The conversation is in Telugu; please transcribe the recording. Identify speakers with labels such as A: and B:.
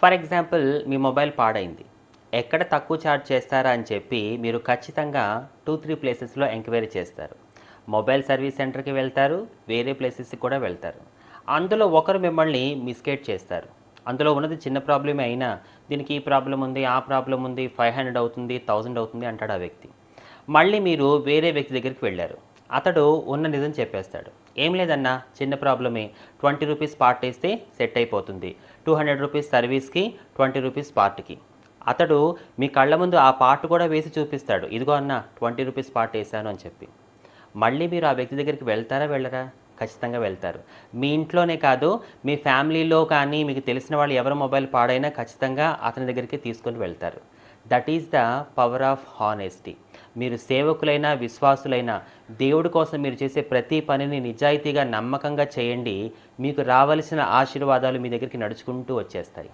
A: ఫర్ ఎగ్జాంపుల్ మీ మొబైల్ పాడైంది. ఎక్కడ తక్కువ చార్జ్ చేస్తారా అని చెప్పి మీరు ఖచ్చితంగా 2, 3 ప్లేసెస్‌లో ఎంక్వైరీ చేస్తారు. మొబైల్ సర్వీస్ సెంటర్‌కి వెళ్తారు, వేరే ప్లేసెస్‌కి కూడా వెళ్తారు. అందులో ఒకరు మిమ్మల్ని మిస్‌గైడ్ చేస్తారు. అందులో ఉన్నది చిన్న ప్రాబ్లమే అయినా, దీనికి ఈ ప్రాబ్లమ్ ఉంది, ఆ ప్రాబ్లమ్ ఉంది, 500 అవుతుంది, 1000 అవుతుంది అంటాడు ఆ వ్యక్తి. మళ్ళీ మీరు వేరే వ్యక్తి దగ్గరికి వెళ్లారు. అతడు ఉన్న నిజం చెప్పేస్తాడు. "ఏం లేదన్నా చిన్న ప్రాబ్లమే. ₹20 పార్ట్ ఏస్తే సెట్ అయిపోతుంది. ₹200 సర్వీస్‌కి, ₹20 పార్ట్‌కి." అతడు మీ కళ్ళ ముందు ఆ పార్ట్ కూడా వేసి చూపిస్తాడు. "ఇదిగో అన్న ₹20 పార్ట్ ఏశాను" అని చెప్పి. మళ్ళీ మీరు ఆ వ్యక్తి దగ్గరికి వెళ్తారా? వెళ్ళరా? ఖచ్చితంగా వెళ్తారు. మీ ఇంట్లోనే కాదు, మీ ఫ్యామిలీలో కానీ, మీకు తెలిసిన వాళ్ళు ఎవరి మొబైల్ పాడైనా ఖచ్చితంగా అతని దగ్గరికే తీసుకొని వెళ్తారు. That is the power of honesty. మీరు సేవకులైనా, విశ్వాసులైనా దేవుడి కోసం మీరు చేసే ప్రతి పనిని నిజాయితీగా, నమ్మకంగా చేయండి. మీకు రావలసిన ఆశీర్వాదాలు మీ దగ్గరికి నడుచుకుంటూ వచ్చేస్తాయి.